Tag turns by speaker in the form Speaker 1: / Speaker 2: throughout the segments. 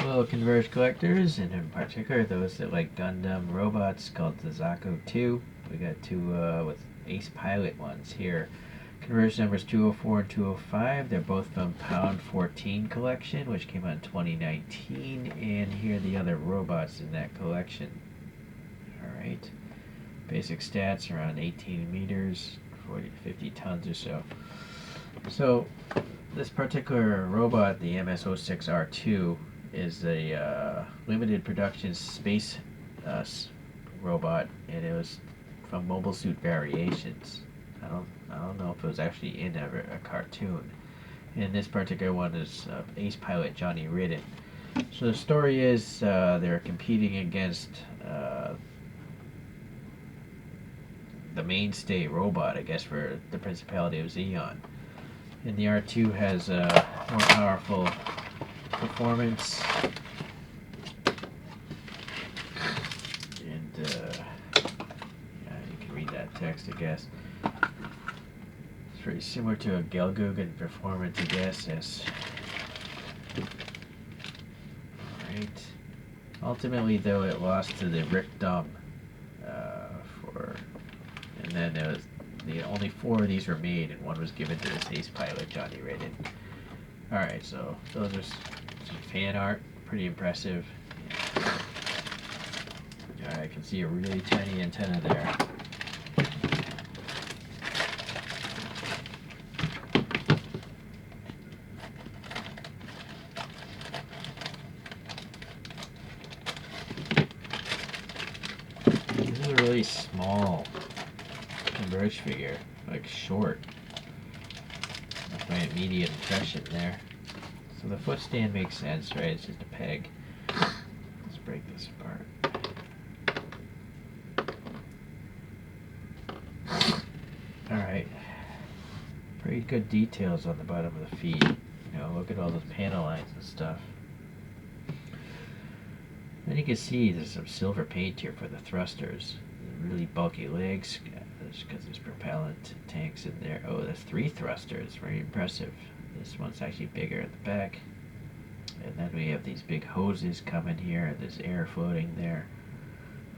Speaker 1: Well, Converge collectors, and in particular those that like Gundam robots called the Zaku 2. We got two with Ace Pilot ones here. Converge numbers 204 and 205. They're both from Pound 14 collection, which came out in 2019. And here are the other robots in that collection. Alright. Basic stats around 18 meters, 40 to 50 tons or so. So, this particular robot, the MS-06R2, is a limited production space robot, and it was from Mobile Suit Variations. I don't know if it was actually in a cartoon. And this particular one is Ace Pilot Johnny Ridden. So the story is they're competing against the mainstay robot, I guess, for the Principality of Zeon. And the R2 has a more powerful performance, and yeah, you can read that text, I guess. It's very similar to a Gelgoog in performance, I guess. Yes. Alright. Ultimately, though, it lost to the Rickdom and then it was only 4 of these were made, and one was given to this Ace Pilot Johnny Ridden. Alright, so those are some fan art, pretty impressive. Alright, I can see a really tiny antenna there. This is a really small Converge figure, like short. That's my immediate impression there. So the foot stand makes sense, right? It's just a peg. Let's break this apart. Alright. Pretty good details on the bottom of the feet. You know, look at all those panel lines and stuff. Then you can see there's some silver paint here for the thrusters. Really bulky legs, because there's propellant tanks in there. Oh, there's 3 thrusters. Very impressive. This one's actually bigger at the back. And then we have these big hoses coming here. There's air floating there.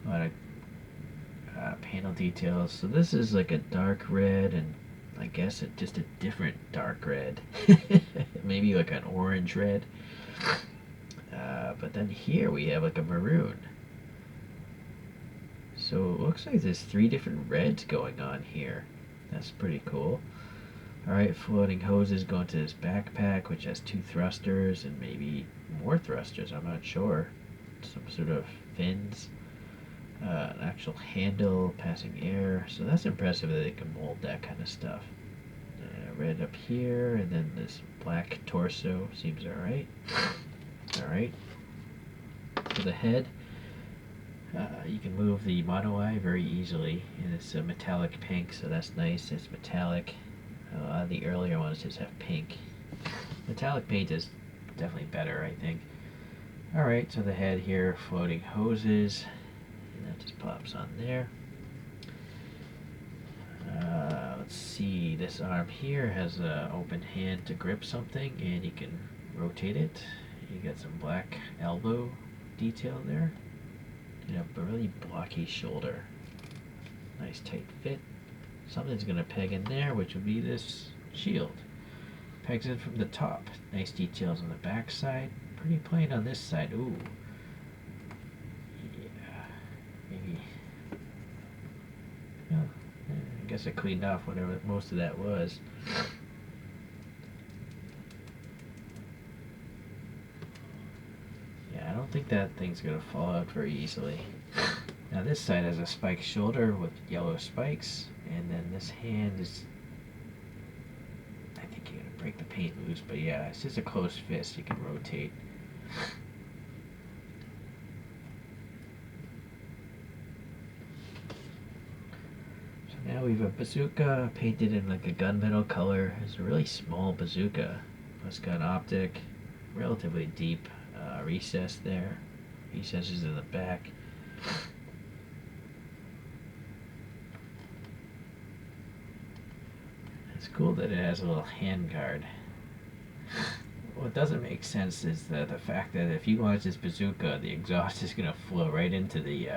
Speaker 1: A lot of panel details. So this is like a dark red, and I guess just a different dark red. Maybe like an orange red. But then here we have like a maroon. So it looks like there's 3 different reds going on here. That's pretty cool. Alright, floating hoses going to this backpack, which has 2 thrusters and maybe more thrusters, I'm not sure. Some sort of fins. An actual handle passing air. So that's impressive that they can mold that kind of stuff. Red up here, and then this black torso seems alright. Alright. For the head, you can move the mono eye very easily, and it's a metallic pink, so that's nice. It's metallic. A lot of the earlier ones just have pink. Metallic paint is definitely better, I think. Alright, so the head here, floating hoses, and that just pops on there. Let's see, this arm here has an open hand to grip something, and you can rotate it. You got some black elbow detail there. You have a really blocky shoulder. Nice tight fit. Something's going to peg in there, which would be this shield. Pegs in from the top. Nice details on the back side. Pretty plain on this side. Ooh. Yeah. Maybe. Well, I guess I cleaned off whatever most of that was. Yeah, I don't think that thing's going to fall out very easily. Now this side has a spiked shoulder with yellow spikes, and then this hand is, I think you're going to break the paint loose, but yeah, it's just a closed fist you can rotate. So now we have a bazooka painted in like a gunmetal color. It's a really small bazooka. It's got an optic, relatively deep recess there. Recesses in the back. It's cool that it has a little hand guard. what doesn't make sense is the fact that if you launch this bazooka, the exhaust is going to flow right into the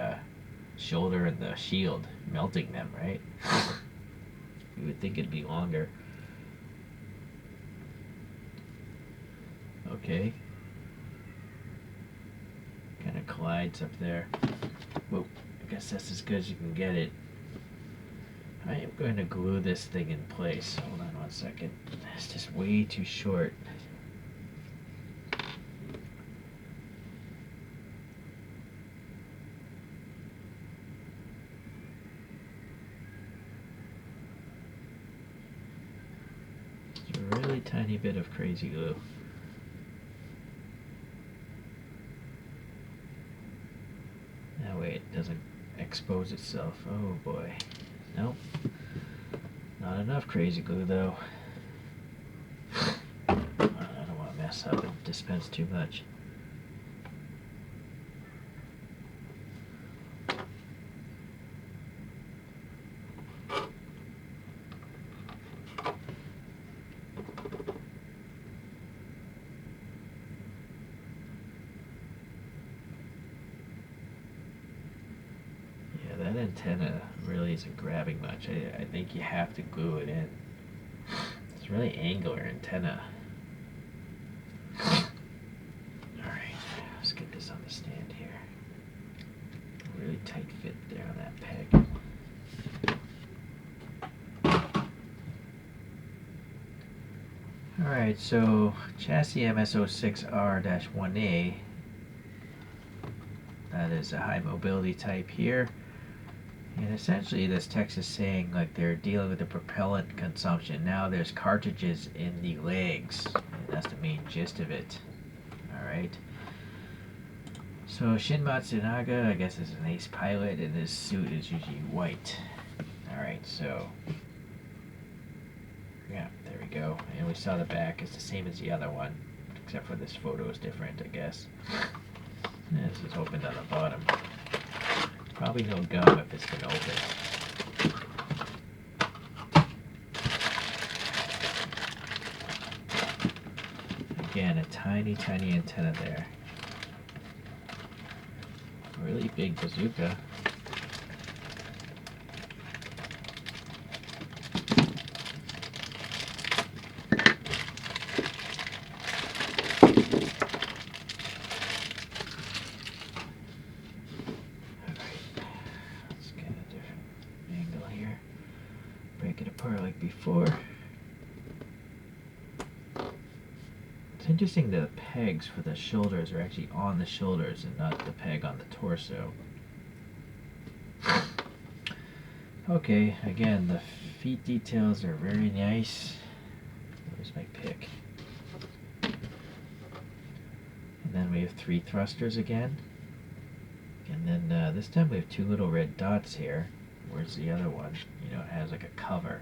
Speaker 1: shoulder and the shield, melting them, right? You would think it'd be longer. Okay. Kind of collides up there. Whoa, I guess that's as good as you can get it. I am going to glue this thing in place. Hold on 1 second. It's just way too short. It's a really tiny bit of crazy glue. That way it doesn't expose itself. Oh boy. Nope. Not enough crazy glue though. I don't want to mess up and dispense too much. That antenna really isn't grabbing much. I think you have to glue it in. It's really angular antenna. Alright, let's get this on the stand here. Really tight fit there on that peg. Alright, so chassis MS06R-1A. That is a high mobility type here. And essentially this text is saying like they're dealing with the propellant consumption. Now there's cartridges in the legs. And that's the main gist of it. Alright. So Shin Matsunaga, I guess, is an ace pilot, and his suit is usually white. Alright, so yeah, there we go. And we saw the back is the same as the other one, except for this photo is different, I guess. And this is opened on the bottom. Probably no gum if it's been opened. Again, a tiny, tiny antenna there. Really big bazooka. Before. It's interesting the pegs for the shoulders are actually on the shoulders and not the peg on the torso. Okay, again, the feet details are very nice. Where's my pick? And then we have 3 thrusters again. And then this time we have 2 little red dots here. Where's the other one? You know, it has like a cover.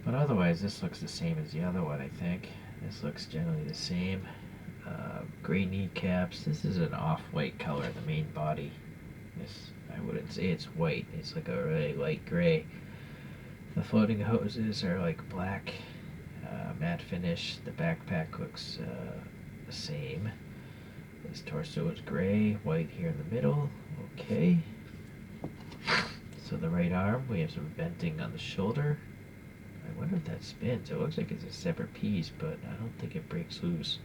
Speaker 1: But otherwise, this looks the same as the other one, I think. This looks generally the same. Gray kneecaps. This is an off-white color, the main body. This, I wouldn't say it's white. It's like a really light gray. The floating hoses are like black, matte finish. The backpack looks the same. This torso is gray, white here in the middle. Okay. So the right arm, we have some venting on the shoulder. I wonder if that spins. It looks like it's a separate piece, but I don't think it breaks loose.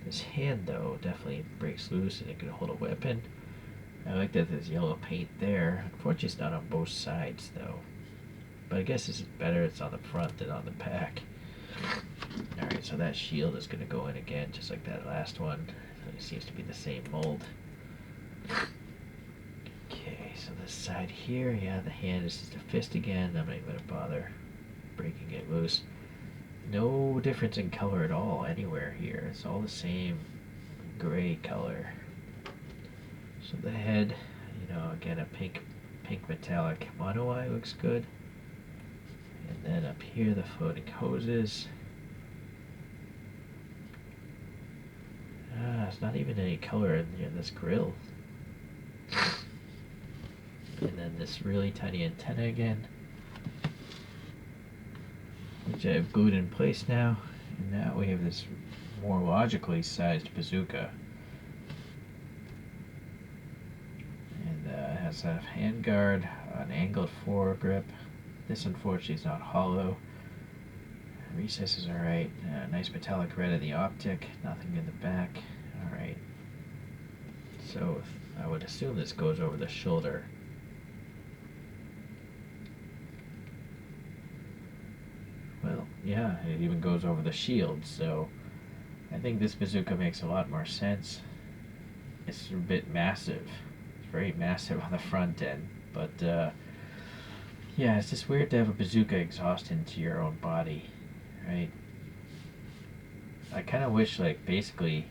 Speaker 1: This hand, though, definitely breaks loose and it can hold a weapon. I like that there's yellow paint there. Unfortunately, it's not on both sides, though. But I guess this is better it's on the front than on the back. Alright, so that shield is going to go in again, just like that last one. It seems to be the same mold. Okay, so this side here, yeah, the hand is just a fist again. I'm not even going to bother breaking it loose. No difference in color at all anywhere here. It's all the same gray color. So the head, you know, again a pink metallic mono eye looks good. And then up here the floating hoses. There's not even any color in this grill. And then this really tiny antenna again, which I've glued in place now. And now we have this more logically sized bazooka. And it has a handguard, an angled foregrip. This unfortunately is not hollow. Recesses are right. Nice metallic red of the optic. Nothing in the back. Alright. So I would assume this goes over the shoulder. Well, yeah, it even goes over the shield, so I think this bazooka makes a lot more sense. It's a bit massive. It's very massive on the front end, but yeah, it's just weird to have a bazooka exhaust into your own body, right? I kind of wish, like, basically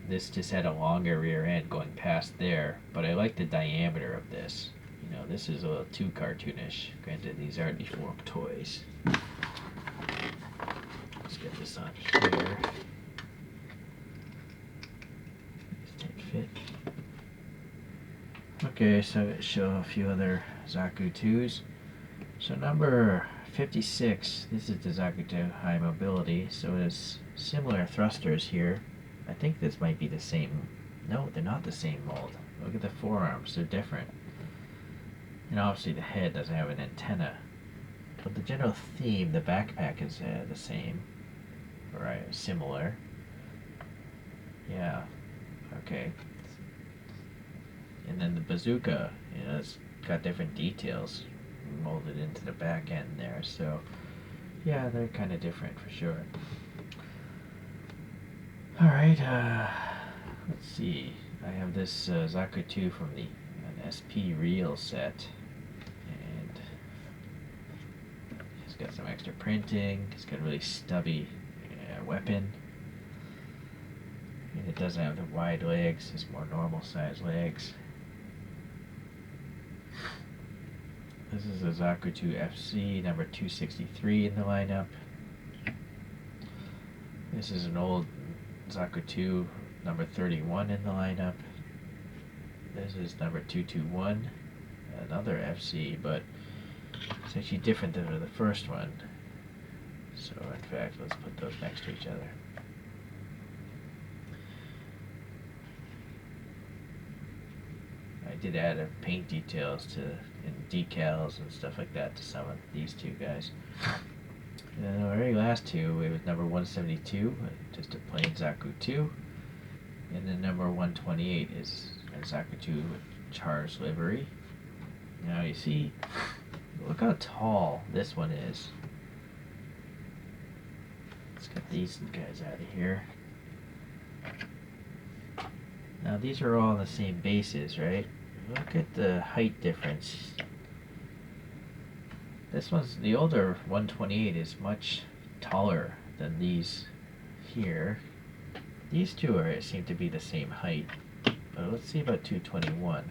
Speaker 1: this just had a longer rear end going past there, but I like the diameter of this. You know, this is a little too cartoonish. Granted, these are deformed toys. Let's get this on here. Tight fit. Okay, so let's show a few other Zaku 2s. So number 56, this is the Zaku 2 High Mobility, so it's similar thrusters here. I think this might be the same. No, they're not the same mold. Look at the forearms, they're different. And obviously the head doesn't have an antenna. But the general theme, the backpack is the same. Or similar. Yeah. Okay. And then the bazooka, you know, it's got different details molded into the back end there. So, yeah, they're kind of different for sure. Alright, let's see. I have this Zaku 2 from an SP Reel set. And it's got some extra printing. It's got a really stubby weapon. And it doesn't have the wide legs, it's more normal size legs. This is a Zaku 2 FC, number 263 in the lineup. This is an old Zaku 2, number 31 in the lineup. This is number 221, another FC, but it's actually different than the first one. So in fact, let's put those next to each other. I did add paint details and decals and stuff like that to some of these two guys. And then the very last two, it was number 172, just a plain Zaku 2. And then number 128 is a Zaku 2 Char's livery. Now you see, look how tall this one is. Let's get these guys out of here. Now these are all the same bases, right? Look at the height difference. The older 128 is much taller than these here. These two seem to be the same height. But let's see about 221.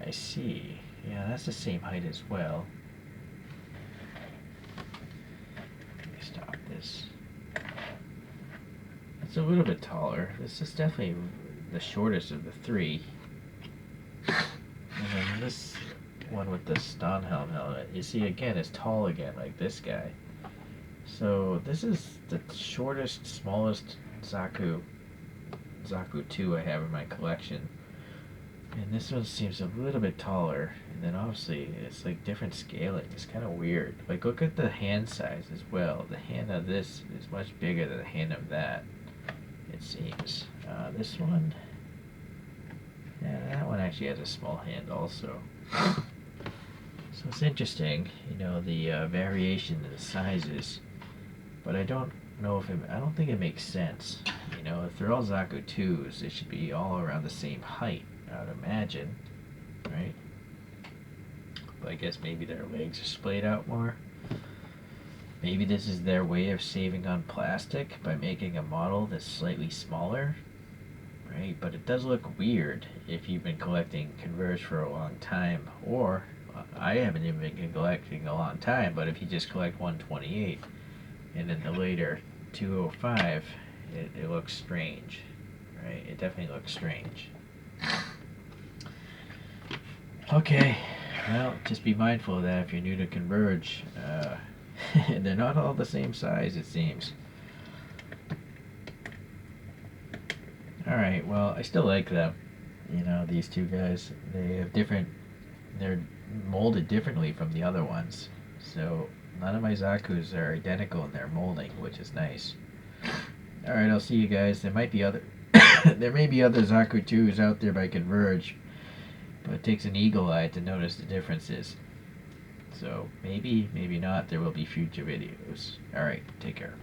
Speaker 1: I see. Yeah, that's the same height as well. Let me stop this. It's a little bit taller. This is definitely the shortest of the three. And then this one with the Stonhelm helmet, you see again, is tall again, like this guy. So this is the shortest, smallest Zaku 2 I have in my collection. And this one seems a little bit taller, and then obviously it's like different scaling. It's kind of weird. Like, look at the hand size as well. The hand of this is much bigger than the hand of that, it seems. This one, yeah, that one actually has a small hand also. So it's interesting, you know, the variation in the sizes, but I don't think it makes sense. You know, if they're all Zaku 2s, they should be all around the same height, I would imagine, right? But I guess maybe their legs are splayed out more. Maybe this is their way of saving on plastic by making a model that's slightly smaller, right? But it does look weird if you've been collecting Converge for a long time, or I haven't even been collecting a long time, but if you just collect 128 and then the later 205, it looks strange, right? It definitely looks strange. Okay, well, just be mindful of that if you're new to Converge. They're not all the same size, it seems. Alright, well, I still like them. You know, these two guys, they have different, they're molded differently from the other ones. So, none of my Zakus are identical in their molding, which is nice. Alright, I'll see you guys. There might be other, there may be other Zaku 2s out there by Converge, but it takes an eagle eye to notice the differences. So, maybe, maybe not, there will be future videos. Alright, take care.